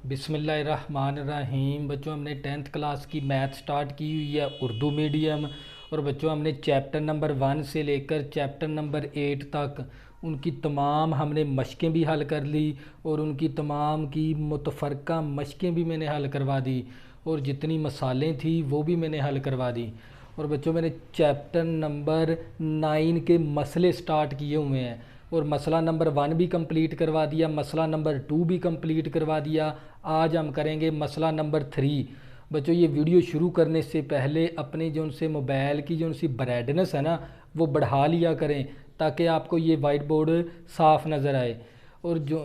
बिस्मिल्लाहिर्रहमानिर्रहीम। बच्चों, हमने 10th क्लास की मैथ स्टार्ट की हुई है उर्दू मीडियम। और बच्चों, हमने चैप्टर नंबर 1 से लेकर चैप्टर नंबर 8 तक उनकी तमाम हमने मशकें भी हल कर ली और उनकी तमाम की मुतफ़रक़ा मशकें भी मैंने हल करवा दी और जितनी मसालें थी वो भी मैंने हल करवा दी। और बच्चों, मैंने चैप्टर नंबर 9 के मसले स्टार्ट किए हुए हैं और मसला नंबर 1 भी कंप्लीट करवा दिया, मसला नंबर 2 भी कंप्लीट करवा दिया। आज हम करेंगे मसला नंबर 3। बच्चों, ये वीडियो शुरू करने से पहले अपने जो उनसे मोबाइल की जो उनसी ब्राइटनेस है ना वो बढ़ा लिया करें ताकि आपको ये वाइट बोर्ड साफ़ नज़र आए। और जो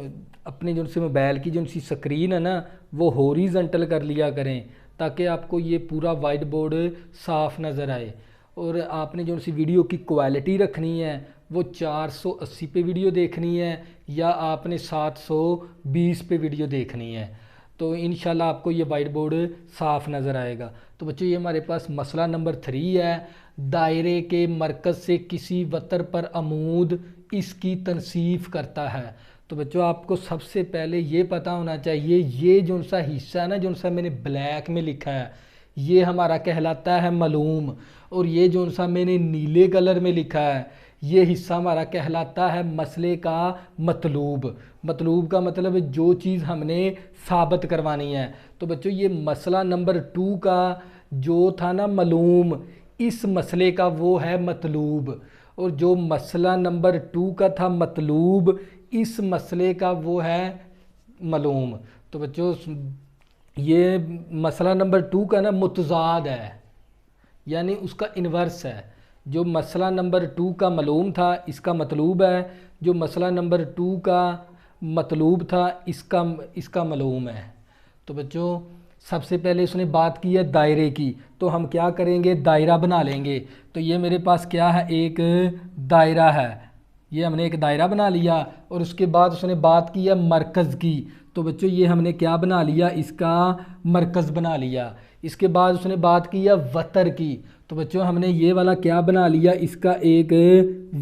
अपने जो उनसे मोबाइल की जो उनसी स्क्रीन है ना वो हॉरिजॉन्टल कर लिया करें ताकि आपको ये पूरा वाइट बोर्ड साफ़ नज़र आए। और आपने जो सी वीडियो की क्वालिटी रखनी है वो 480 पे वीडियो देखनी है या आपने 720 पे वीडियो देखनी है, तो इंशाल्लाह आपको ये वाइट बोर्ड साफ़ नज़र आएगा। तो बच्चों, ये हमारे पास मसला नंबर 3 है। दायरे के मरकज़ से किसी वतर पर अमूद इसकी तनसीफ करता है। तो बच्चों, आपको सबसे पहले ये पता होना चाहिए ये जो सा हिस्सा है ना जो सा मैंने ब्लैक में लिखा है ये हमारा कहलाता है मालूम। और ये जो सा मैंने नीले कलर में लिखा है ये हिस्सा हमारा कहलाता है मसले का मतलूब। मतलूब का मतलब है जो चीज़ हमने साबित करवानी है। तो बच्चों, ये मसला नंबर 2 का जो था ना मालूम, इस मसले का वो है मतलूब। और जो मसला नंबर 2 का था मतलूब, इस मसले का वो है मालूम। तो बच्चों, ये मसला नंबर 2 का ना मुतज़ाद है, यानी उसका इन्वर्स है। जो मसला नंबर 2 का मालूम था इसका मतलूब है, जो मसला नंबर 2 का मतलूब था इसका इसका मालूम है। तो बच्चों, सबसे पहले उसने बात की है दायरे की, तो हम क्या करेंगे, दायरा बना लेंगे। तो ये मेरे पास क्या है, एक दायरा है। ये हमने एक दायरा बना लिया और उसके बाद उसने बात की है मरकज़ की। तो बच्चों, ये हमने क्या बना लिया, इसका मरकज़ बना लिया। इसके बाद उसने बात की है वतर की। तो बच्चों, हमने ये वाला क्या बना लिया, इसका एक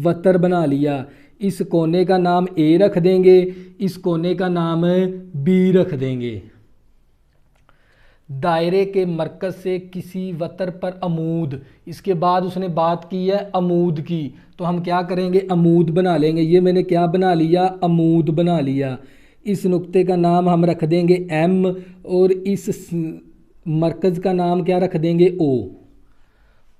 वतर बना लिया। इस कोने का नाम ए रख देंगे, इस कोने का नाम बी रख देंगे। दायरे के मरकज़ से किसी वतर पर अमूद, इसके बाद उसने बात की है अमूद की। तो हम क्या करेंगे, अमूद बना लेंगे। ये मैंने क्या बना लिया, अमूद बना लिया। इस नुक्ते का नाम हम रख देंगे एम और इस मरकज़ का नाम क्या रख देंगे, ओ।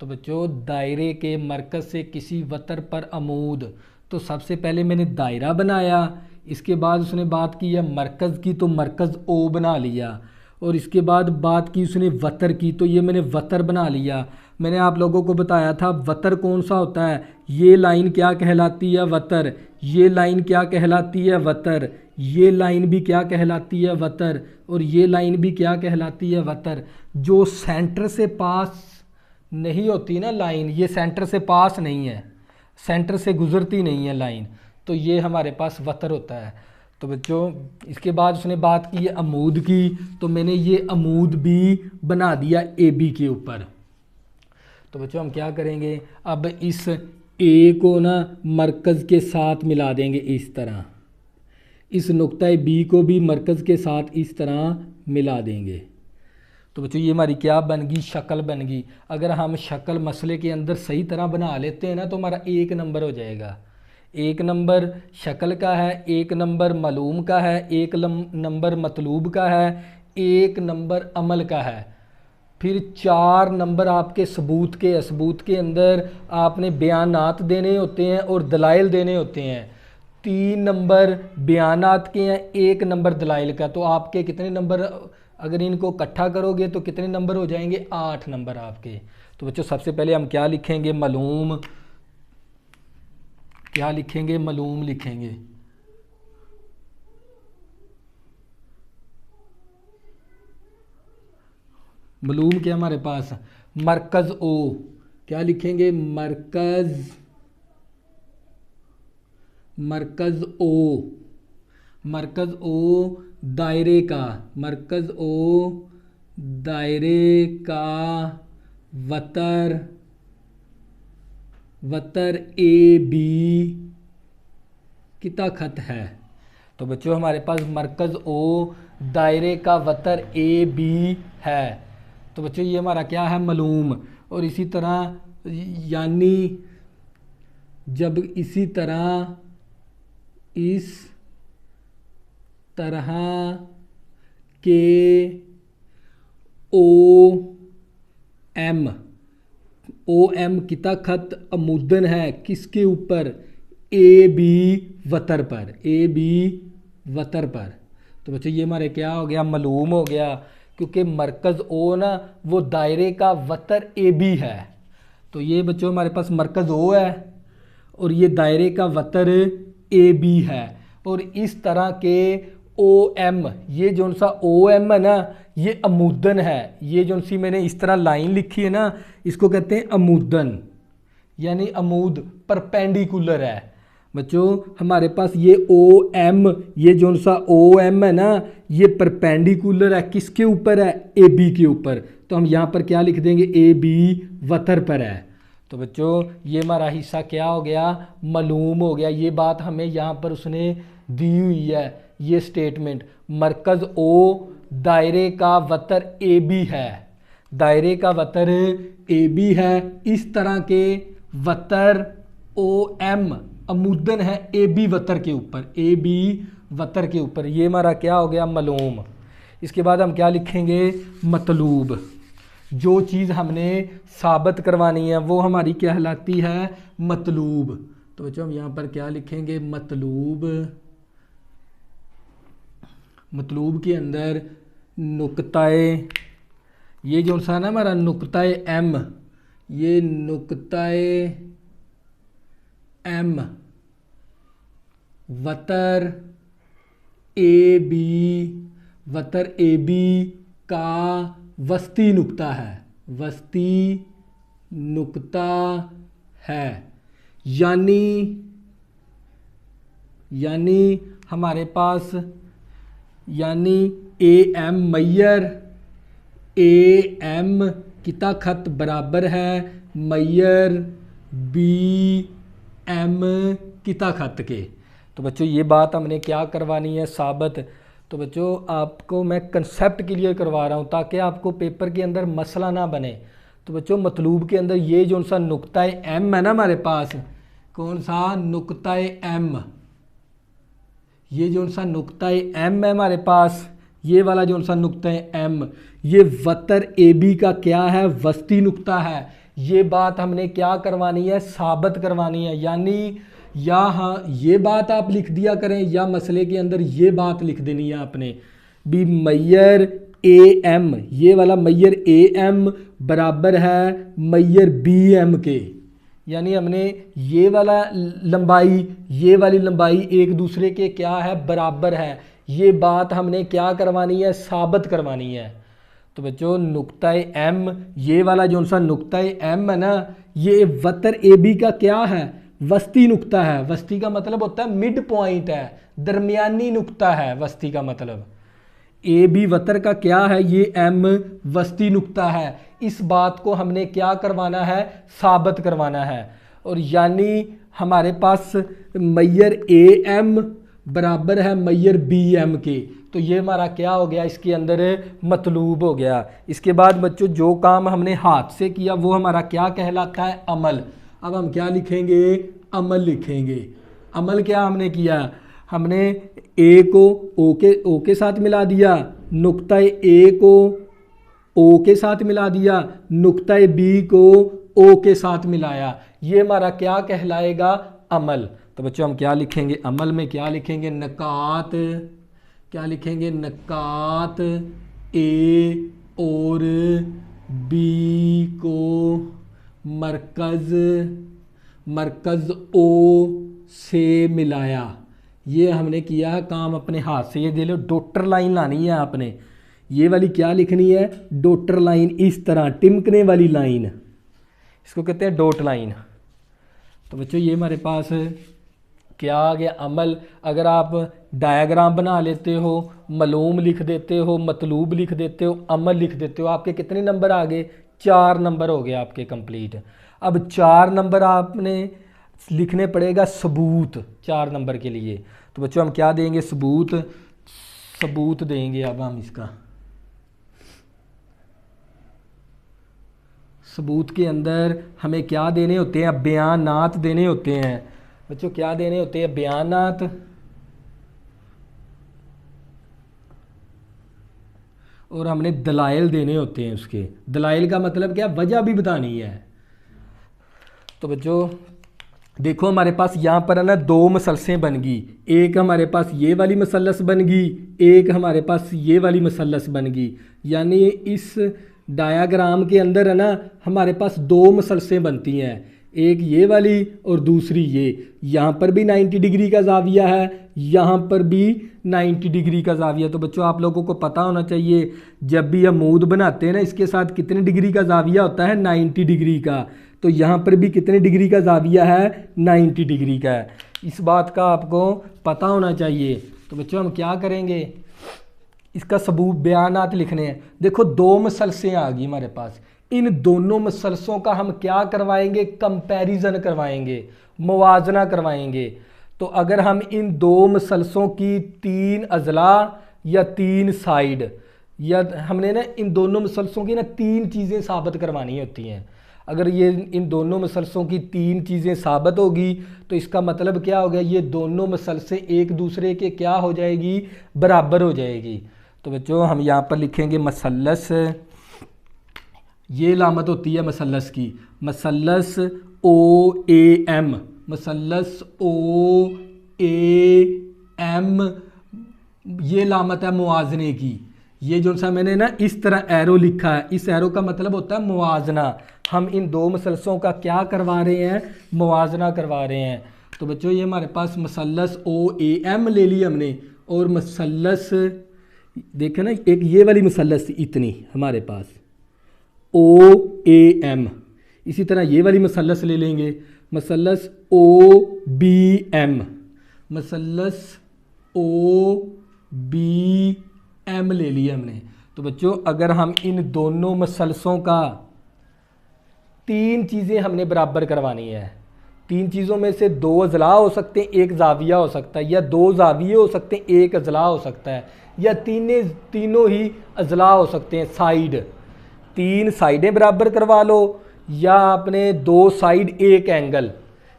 तो बच्चों, दायरे के मरकज़ से किसी वतर पर अमूद, तो सबसे पहले मैंने दायरा बनाया। इसके बाद उसने बात की है मरकज़ की, तो मरकज़ ओ बना लिया। और इसके बाद बात की उसने वतर की, तो ये मैंने वतर बना लिया। मैंने आप लोगों को बताया था वतर कौन सा होता है, ये लाइन क्या कहलाती है, वतर। ये लाइन क्या कहलाती है, वतर। ये लाइन भी क्या कहलाती है, वतर। और ये लाइन भी क्या कहलाती है, वतर। जो सेंटर से पास नहीं होती ना लाइन, ये सेंटर से पास नहीं है, सेंटर से गुजरती नहीं है लाइन, तो ये हमारे पास वतर होता है। तो बच्चों, इसके बाद उसने बात की है अमूद की, तो मैंने ये अमूद भी बना दिया ए बी के ऊपर। तो बच्चों, हम क्या करेंगे, अब इस ए को ना मरकज़ के साथ मिला देंगे इस तरह। इस नुक्ता बी को भी मरकज़ के साथ इस तरह मिला देंगे। तो बच्चों, ये हमारी क्या बन गई, शक्ल बन गई। अगर हम शक्ल मसले के अंदर सही तरह बना लेते हैं ना तो हमारा 1 नंबर हो जाएगा। 1 नंबर शक्ल का है, 1 नंबर मालूम का है, 1 नंबर मतलूब का है, 1 नंबर अमल का है। फिर 4 नंबर आपके सबूत के अंदर आपने बयानात देने होते हैं और दलाइल देने होते हैं। 3 नंबर बयानात के हैं, 1 नंबर दलाइल का। तो आपके कितने नंबर, अगर इनको इकट्ठा करोगे तो कितने नंबर हो जाएंगे, 8 नंबर आपके। तो बच्चों, सबसे पहले हम क्या लिखेंगे, मालूम। क्या लिखेंगे, मालूम लिखेंगे। मालूम क्या हमारे पास, मरकज़ ओ। क्या लिखेंगे, मरकज़, मरकज़ ओ। मरकज़ ओ दायरे का, मरकज़ ओ दायरे का वतर, वतर ए बी किता खत है। तो बच्चों हमारे पास मरकज़ ओ, दायरे का वतर ए बी है। तो बच्चों ये हमारा क्या है, मालूम। और इसी तरह यानी जब इसी तरह के ओ एम किता खत अमूदन है किसके ऊपर, ए बी वतर पर। तो बच्चों ये हमारे क्या हो गया, मालूम हो गया, क्योंकि मरकज़ ओ ना वो दायरे का वतर ए बी है। तो ये बच्चों हमारे पास मरकज़ ओ है और ये दायरे का वतर ए बी है। और इस तरह के ओ एम, ये जो सा ओ एम है ना ये अमूदन है। ये जो सी मैंने इस तरह लाइन लिखी है ना इसको कहते हैं अमूदन, यानी अमूद परपेंडिकुलर है। बच्चों हमारे पास ये ओ एम, ये जो सा ओ एम है ना ये परपेंडिकुलर है किसके ऊपर है, ए बी के ऊपर। तो हम यहाँ पर क्या लिख देंगे, ए बी वतर पर है। तो बच्चों ये हमारा हिस्सा क्या हो गया, मालूम हो गया। ये बात हमें यहाँ पर उसने दी हुई है, ये स्टेटमेंट, मरकज़ ओ दायरे का वतर ए बी है, दायरे का वतर ए बी है। इस तरह के वतर ओ एम अमूदन है ए बी वतर के ऊपर, ए बी वतर के ऊपर। ये हमारा क्या हो गया, मालूम। इसके बाद हम क्या लिखेंगे, मतलूब। जो चीज़ हमने साबित करवानी है वो हमारी कहलाती है मतलूब। तो बच्चों हम यहाँ पर क्या लिखेंगे, मतलूब। मतलूब के अंदर नुक्ताए, ये जो सा ना हमारा नुक्ताए एम, ये नुक्ताए एम वतर ए बी का वस्ती नुक्ता है, वस्ती नुक्ता है। यानी हमारे पास यानी A M Maihar, A M किता खत बराबर है मैयर बी एम किता खत के। तो बच्चों ये बात हमने क्या करवानी है, साबित। तो बच्चों आपको मैं कंसेप्ट क्लियर करवा रहा हूँ ताकि आपको पेपर के अंदर मसला ना बने। तो बच्चों मतलूब के अंदर ये जो सा नुक्ताए एम है ना हमारे पास, कौन सा नुक्ताए एम, ये जो सा नुक्ताए एम है हमारे पास, ये वाला जो सा नुक्ताए एम, ये वतर ए बी का क्या है, वस्ती नुक्ता है। ये बात हमने क्या करवानी है, साबित करवानी है। यानी या हाँ ये बात आप लिख दिया करें या मसले के अंदर ये बात लिख देनी है आपने भी मैयर ए एम, ये वाला मैयर ए एम बराबर है मैयर बी एम के। यानी हमने ये वाला लंबाई, ये वाली लंबाई एक दूसरे के क्या है, बराबर है। ये बात हमने क्या करवानी है, साबित करवानी है। तो बच्चों नुक्ताए एम, ये वाला जो सा नुक्ताए एम है ना ये वतर ए बी का क्या है, वस्ती नुक्ता है। वस्ती का मतलब होता है मिड पॉइंट है, दरमियानी नुक्ता है वस्ती का मतलब। ए बी वतर का क्या है, ये एम वस्ती नुक्ता है। इस बात को हमने क्या करवाना है, साबित करवाना है। और यानी हमारे पास मैयर ए एम बराबर है मैयर बी एम के। तो ये हमारा क्या हो गया, इसके अंदर मतलूब हो गया। इसके बाद बच्चों जो काम हमने हाथ से किया वो हमारा क्या कहलाता है, अमल। अब हम क्या लिखेंगे, अमल लिखेंगे। अमल क्या हमने किया, हमने ए को ओ के साथ मिला दिया, नुक्ता ए को ओ के साथ मिला दिया, नुक्ता बी को ओ के साथ मिलाया। ये हमारा क्या कहलाएगा, अमल। तो बच्चों हम क्या लिखेंगे, अमल में क्या लिखेंगे, नकात। क्या लिखेंगे, नकात ए और बी को मरकज़ ओ से मिलाया। ये हमने किया है काम अपने हाथ से। ये दे लो डॉटर लाइन लानी है आपने, ये वाली क्या लिखनी है, डॉटर लाइन, इस तरह टिमकने वाली लाइन, इसको कहते हैं डॉट लाइन। तो बच्चों ये हमारे पास क्या आ गया, अमल। अगर आप डायग्राम बना लेते हो, मालूम लिख देते हो, मतलूब लिख देते हो, अमल लिख देते हो, आपके कितने नंबर आ गए, 4 नंबर हो गए आपके कंप्लीट। अब 4 नंबर आपने लिखने पड़ेगा सबूत 4 नंबर के लिए। तो बच्चों हम क्या देंगे, सबूत देंगे। अब हम इसका सबूत के अंदर हमें क्या देने होते हैं, बयानात देने होते हैं। बच्चों क्या देने होते हैं, बयानात। और हमने दलाइल देने होते हैं उसके। दलाइल का मतलब क्या, वजह भी बतानी है। तो बच्चों देखो हमारे पास यहाँ पर है ना 2 मसलसें बन गई। एक हमारे पास ये वाली मसलस बन गई, एक हमारे पास ये वाली मसलस बन गई। यानी इस डायाग्राम के अंदर है ना हमारे पास 2 मसलसें बनती हैं, एक ये वाली और दूसरी ये। यहाँ पर भी 90 डिग्री का जाविया है, यहाँ पर भी 90 डिग्री का जाविया। तो बच्चों आप लोगों को पता होना चाहिए जब भी अमूद बनाते हैं ना इसके साथ कितने डिग्री का जाविया होता है, 90 डिग्री का। तो यहाँ पर भी कितने डिग्री का जाविया है, 90 डिग्री का है। इस बात का आपको पता होना चाहिए। तो बच्चों हम क्या करेंगे, इसका सबूत बयानात लिखने हैं। देखो 2 मसलसें आ गई हमारे पास, इन दोनों मसलसों का हम क्या करवाएंगे, कंपैरिजन करवाएंगे, मुवाजना करवाएंगे। तो अगर हम इन 2 मसलसों की 3 अजला या 3 साइड, या हमने ना इन दोनों मसलसों की ना 3 चीज़ें साबित करवानी होती हैं। अगर ये इन दोनों मसलसों की 3 चीज़ें साबित होगी तो इसका मतलब क्या हो गया, ये दोनों मसलसें एक दूसरे के क्या हो जाएगी, बराबर हो जाएगी। तो बच्चों हम यहाँ पर लिखेंगे मसलस, ये लामत होती है मसलस की, मसलस OAM, मसलस OAM, ये लामत है मुआजने की। ये जो सा मैंने ना इस तरह एरो लिखा है, इस एरो का मतलब होता है मुआजना। हम इन 2 मसलसों का क्या करवा रहे हैं, मुआजना करवा रहे हैं। तो बच्चों ये हमारे पास मसलस OAM ले ली हमने, और मसलस देखे ना एक ये वाली मसलस इतनी हमारे पास OAM। इसी तरह ये वाली मसलस ले लेंगे, मसलस OBM, मसलस OBM ले लिया हमने। तो बच्चों अगर हम इन दोनों मसलसों का 3 चीज़ें हमने बराबर करवानी है, 3 चीज़ों में से 2 अजला हो सकते हैं, 1 जाविया हो सकता है, या 2 जाविये हो सकते हैं, 1 अजला हो सकता है, या तीनों ही अजला हो सकते हैं, साइड। 3 साइडें बराबर करवा लो, या अपने 2 साइड 1 एंगल,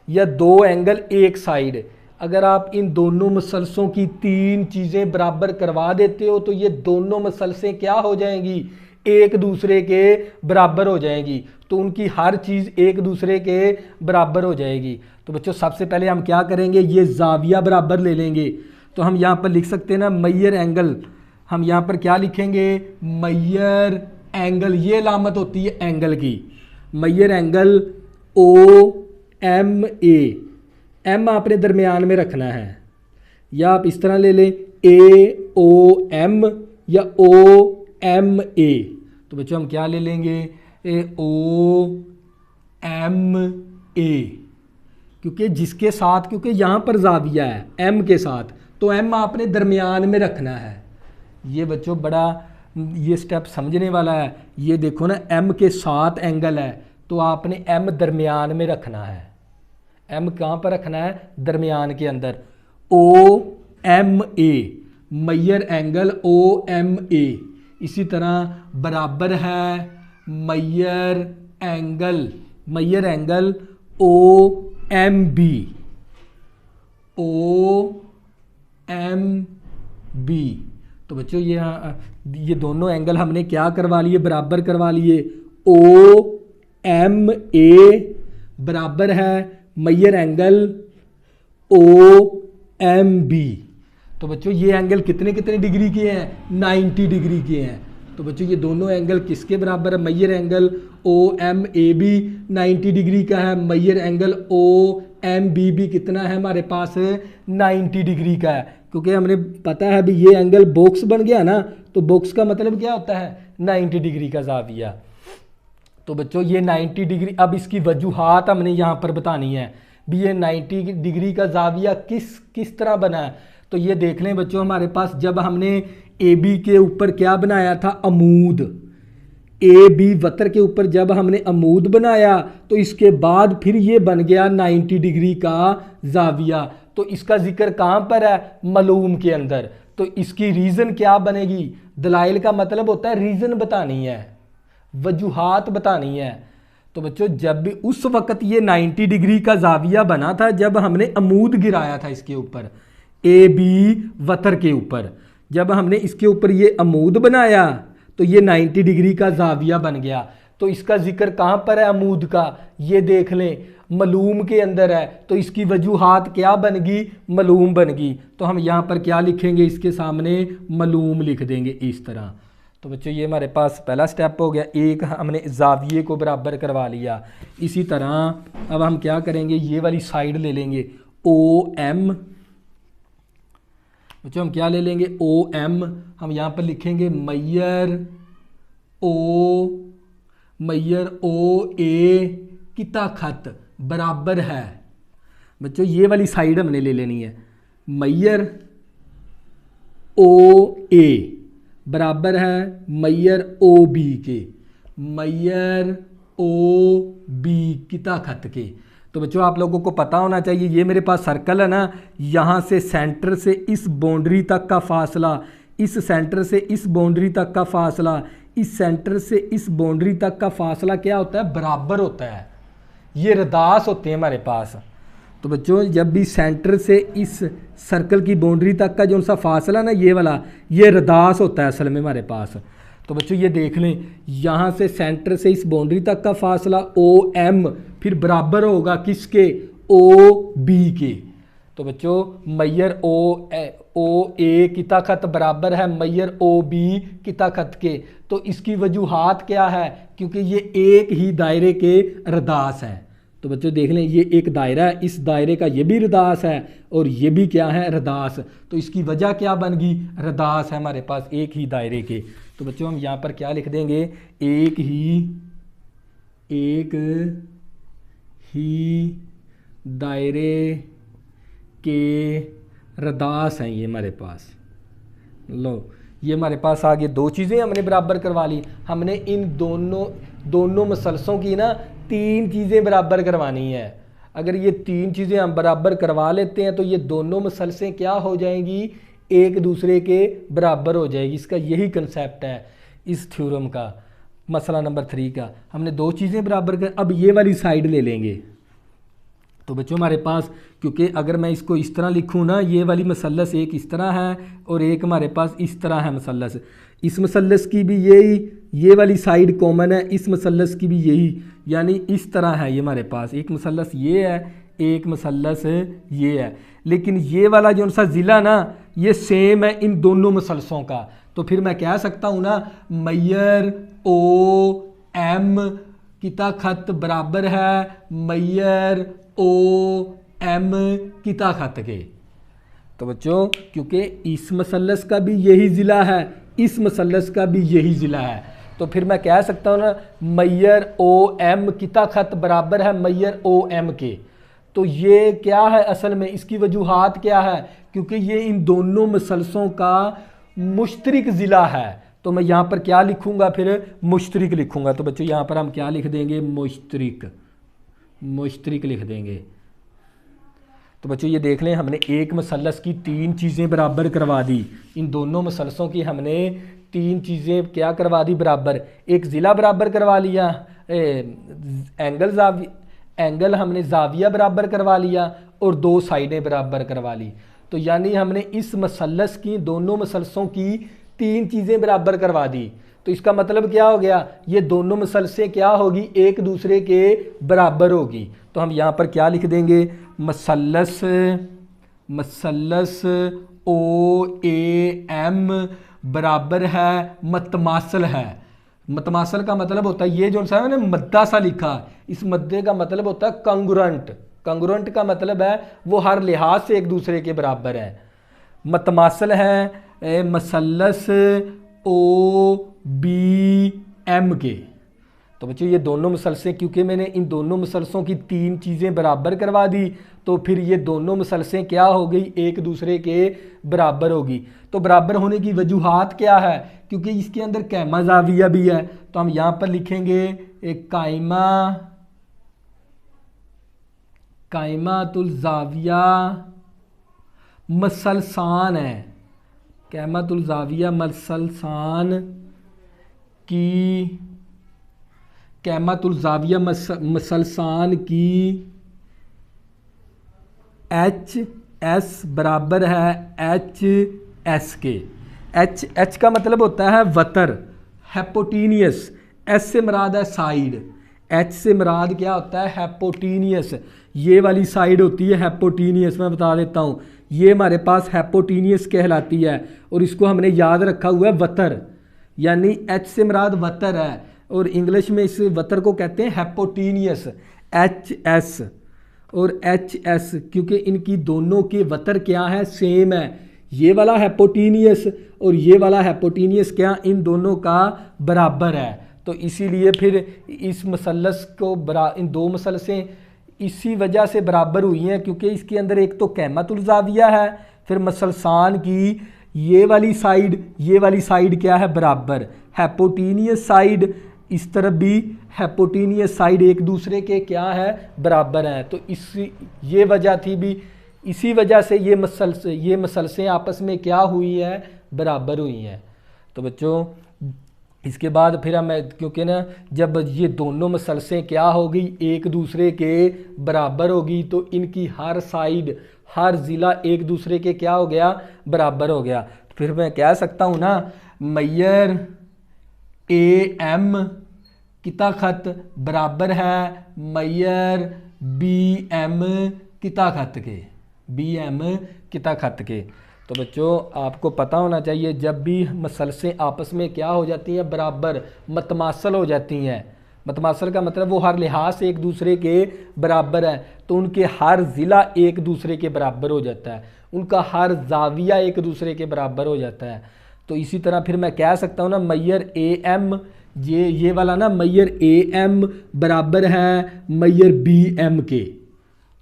या 2 एंगल 1 साइड। अगर आप इन दोनों मसलसों की 3 चीज़ें बराबर करवा देते हो तो ये दोनों मसलसें क्या हो जाएंगी, एक दूसरे के बराबर हो जाएंगी। तो उनकी हर चीज़ एक दूसरे के बराबर हो जाएगी। तो बच्चों सबसे पहले हम क्या करेंगे, ये जाविया बराबर ले लेंगे। तो हम यहाँ पर लिख सकते हैं ना मैयर एंगल, हम यहाँ पर क्या लिखेंगे, मैयर एंगल। ये लामत होती है एंगल की, मैयर एंगल OMA। M आपने दरमियान में रखना है, या आप इस तरह ले लें AOM या OMA। तो बच्चों हम क्या ले लेंगे, OMA, क्योंकि जिसके साथ, क्योंकि यहाँ पर जाविया है M के साथ, तो M आपने दरमियान में रखना है। ये बच्चों बड़ा ये स्टेप समझने वाला है। ये देखो ना M के साथ एंगल है, तो आपने M दरमियान में रखना है। M कहाँ पर रखना है, दरमियान के अंदर। OMA, मैयर एंगल OMA। इसी तरह बराबर है मैयर एंगल OMB, तो बच्चों ये दोनों एंगल हमने क्या करवा लिए, बराबर करवा लिए। OMA बराबर है मैयर एंगल OMB। तो बच्चों ये एंगल कितने डिग्री के हैं, 90 डिग्री के हैं। तो बच्चों ये दोनों एंगल किसके बराबर है, मैयर एंगल OMA भी 90 डिग्री का है, मैयर एंगल OMB भी कितना है हमारे पास, 90 डिग्री का है। क्योंकि हमने पता है अभी ये एंगल बॉक्स बन गया ना, तो बॉक्स का मतलब क्या होता है, 90 डिग्री का जाविया। तो बच्चों ये 90 डिग्री, अब इसकी वजूहात हमने यहाँ पर बतानी है भी ये 90 डिग्री का जाविया किस तरह बना है। तो ये देख लें बच्चों, हमारे पास जब हमने AB के ऊपर क्या बनाया था, अमूद, AB वतर के ऊपर जब हमने अमूद बनाया तो इसके बाद फिर ये बन गया 90 डिग्री का जाविया। तो इसका जिक्र कहाँ पर है? मालूम के अंदर। तो इसकी रीज़न क्या बनेगी? दलाइल का मतलब होता है रीज़न बतानी है, वजूहात बतानी है। तो बच्चों जब भी उस वक्त ये 90 डिग्री का जाविया बना था जब हमने अमूद गिराया था इसके ऊपर, ए बी वतर के ऊपर। जब हमने इसके ऊपर ये अमूद बनाया तो ये 90 डिग्री का जाविया बन गया। तो इसका जिक्र कहाँ पर है अमूद का? ये देख लें, मालूम के अंदर है। तो इसकी वजूहात क्या बनगी? मालूम बनगी। तो हम यहाँ पर क्या लिखेंगे? इसके सामने मालूम लिख देंगे इस तरह। तो बच्चों ये हमारे पास पहला स्टेप हो गया, एक हमने जाविये को बराबर करवा लिया। इसी तरह अब हम क्या करेंगे, ये वाली साइड ले लेंगे ओ एम। बच्चों हम क्या ले लेंगे? O M. हम यहाँ पर लिखेंगे मैयर ओ ए किता खत बराबर है। बच्चों ये वाली साइड हमने ले लेनी है, मैयर ओ ए बराबर है मैयर ओ बी के, मैयर ओ बी किता खत के। तो बच्चों आप लोगों को पता होना चाहिए, ये मेरे पास सर्कल है ना, यहाँ से सेंटर से इस बाउंड्री तक का फासला, इस सेंटर से इस बाउंड्री तक का फासला, इस सेंटर से इस बाउंड्री तक का फासला क्या होता है? बराबर होता है। ये रदास होते हैं हमारे पास। तो बच्चों जब भी सेंटर से इस सर्कल की बाउंड्री तक का जो सा फासला ना, ये वाला, ये रदास होता है असल में हमारे पास। तो बच्चों ये देख लें, यहाँ से सेंटर से इस बाउंड्री तक का फासला ओ एम फिर बराबर होगा किसके? ओ बी के। तो बच्चों मैयर ओ ए किता खत बराबर है मैयर ओ बी किता खत के। तो इसकी वजूहात क्या है? क्योंकि ये एक ही दायरे के रदास हैं। तो बच्चों देख लें, ये एक दायरा है, इस दायरे का ये भी रदास है और ये भी क्या है? रदास। तो इसकी वजह क्या बन गई? रदास है हमारे पास एक ही दायरे के। तो बच्चों हम यहाँ पर क्या लिख देंगे? एक ही दायरे के रदास हैं ये हमारे पास। लो ये हमारे पास आगे दो चीज़ें हमने बराबर करवा ली। हमने इन दोनों मसलसों की ना तीन चीज़ें बराबर करवानी है। अगर ये तीन चीज़ें हम बराबर करवा लेते हैं तो ये दोनों मसलसें क्या हो जाएंगी? एक दूसरे के बराबर हो जाएगी। इसका यही कंसेप्ट है इस थ्योरम का, मसला नंबर 3 का। हमने दो चीज़ें बराबर कर, अब ये वाली साइड ले लेंगे। तो बच्चों हमारे पास, क्योंकि अगर मैं इसको इस तरह लिखूँ ना, ये वाली मसलस एक इस तरह है और एक हमारे पास इस तरह है मसलस। इस मसलस की भी यही, ये वाली साइड कॉमन है, इस मसलस की भी यही, यानी इस तरह है ये हमारे पास। एक मसलस ये है, एक मसलस ये है, लेकिन ये वाला जो सा ज़िला ना ये सेम है इन दोनों मसलसों का। तो फिर मैं कह सकता हूँ ना मैयर ओ एम किता खत बराबर है मैयर ओ एम किता खत के। तो बच्चों क्योंकि इस मसलस का भी यही ज़िला है, इस मसलस का भी यही ज़िला है, तो फिर मैं कह सकता हूँ ना मैयर ओ एम किता खत बराबर है मैयर ओ एम के। तो ये क्या है असल में, इसकी वजूहात क्या है? क्योंकि ये इन दोनों मसलसों का मुश्तरिक ज़िला है। तो मैं यहाँ पर क्या लिखूँगा? फिर मुश्तरिक लिखूँगा। तो बच्चों यहाँ पर हम क्या लिख देंगे? मुश्तरिक लिख देंगे। तो बच्चों ये देख लें, हमने एक मसलस की तीन चीज़ें बराबर करवा दी। इन दोनों मसलसों की हमने तीन चीज़ें क्या करवा दी? बराबर। एक ज़िला बराबर करवा लिया, एंगल हमने जाविया बराबर करवा लिया और दो साइडें बराबर करवा ली। तो यानी हमने इस मसलस की, दोनों मसलसों की तीन चीज़ें बराबर करवा दी। तो इसका मतलब क्या हो गया? ये दोनों मसलसें क्या होगी? एक दूसरे के बराबर होगी। तो हम यहाँ पर क्या लिख देंगे? मसलस ओ ए एम बराबर है मतमासल है। मतमासल का मतलब होता है, ये जो सा मैंने मद्दा सा लिखा, इस मद्दे का मतलब होता है कंग्रुएंट। कंग्रुएंट का मतलब है वो हर लिहाज से एक दूसरे के बराबर है। मतमासल है मसलस ओ बी एम के। तो बच्चों ये दोनों मसलसें, क्योंकि मैंने इन दोनों मसलसों की तीन चीज़ें बराबर करवा दी, तो फिर ये दोनों मसलसें क्या हो गई? एक दूसरे के बराबर होगी। तो बराबर होने की वजूहात क्या है? क्योंकि इसके अंदर कैमा जाविया भी है, तो हम यहाँ पर लिखेंगे एक कायमातुल जाविया मसलसान है, कहमतुल ज़ाविया मसलसान की, कहमतुल ज़ाविया मसलसान की एच एस बराबर है एच एस के। एच का मतलब होता है वतर, हैपोटीनियस। एस से मुराद है साइड, एच से मुराद क्या होता है, हैपोटीनियस। ये वाली साइड होती है हैपोटीनियस, मैं बता देता हूँ, ये हमारे पास हैपोटीनियस कहलाती है और इसको हमने याद रखा हुआ है वतर, यानी एच से मुराद वतर है और इंग्लिश में इस वतर को कहते हैं हैपोटीनियस, एच एस और एच एस, क्योंकि इनकी दोनों के वतर क्या है, सेम है। ये वाला हैपोटीनियस और ये वाला हैपोटीनियस क्या, इन दोनों का बराबर है। तो इसीलिए फिर इस मसलस को इन दो मसलसें इसी वजह से बराबर हुई हैं, क्योंकि इसके अंदर एक तो कहमतुल ज़ाविया है, फिर मसलसान की ये वाली साइड क्या है, बराबर। हैपोटीनियस साइड, इस तरफ भी हैपोटीनियस साइड एक दूसरे के क्या है, बराबर हैं। तो ये वजह थी भी, इसी वजह से ये मसलसें आपस में क्या हुई है, बराबर हुई हैं। तो बच्चों इसके बाद फिर हम, क्योंकि ना जब ये दोनों मसलसें क्या होगी, एक दूसरे के बराबर होगी, तो इनकी हर साइड, हर ज़िला एक दूसरे के क्या हो गया, बराबर हो गया। फिर मैं कह सकता हूँ ना, मैयर ए एम किता खत बराबर है मैयर बी एम किता खत के, बी एम किता खत के। तो बच्चों आपको पता होना चाहिए, जब भी मसलसें आपस में क्या हो जाती हैं, बराबर, मतमासल हो जाती हैं। मतमासल का मतलब वो हर लिहाज से एक दूसरे के बराबर है, तो उनके हर ज़िला एक दूसरे के बराबर हो जाता है, उनका हर जाविया एक दूसरे के बराबर हो जाता है। तो इसी तरह फिर मैं कह सकता हूँ ना, मैयर ए एम, ये वाला ना, मैयर ए एम बराबर है मैयर बी एम के।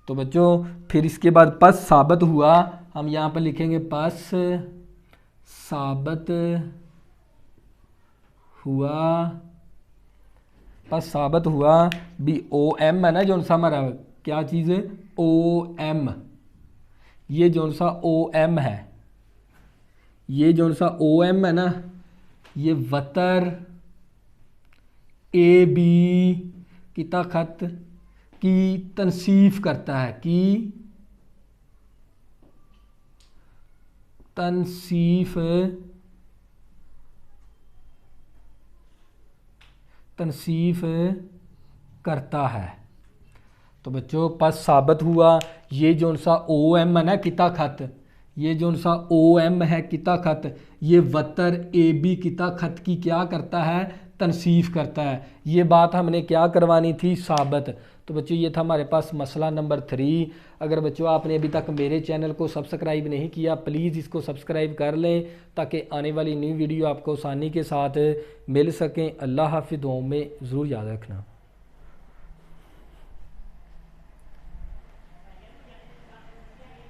तो बच्चों फिर इसके बाद पस साबित हुआ, हम यहाँ पर लिखेंगे पस साबित हुआ, पस साबित हुआ भी ओ एम है ना, जो सा हमारा क्या चीज़ है, ओ एम, ये जो सा ओ एम है, ये जो सा ओ एम है ना, ये वतर ए बी किता खत की तनसीफ करता है, की तनसीफ करता है। तो बच्चों पस साबित हुआ, ये जो सा ओ एम है ना किता खत, ये जो सा ओ एम है किता खत, ये वतर ए बी किता खत की क्या करता है, तनसीफ करता है। ये बात हमने क्या करवानी थी, साबित। तो बच्चों ये था हमारे पास मसला नंबर 3। अगर बच्चों आपने अभी तक मेरे चैनल को सब्सक्राइब नहीं किया, प्लीज़ इसको सब्सक्राइब कर लें, ताकि आने वाली न्यू वीडियो आपको आसानी के साथ मिल सकें। अल्लाह हाफ़िज़, दुआओं में ज़रूर याद रखना।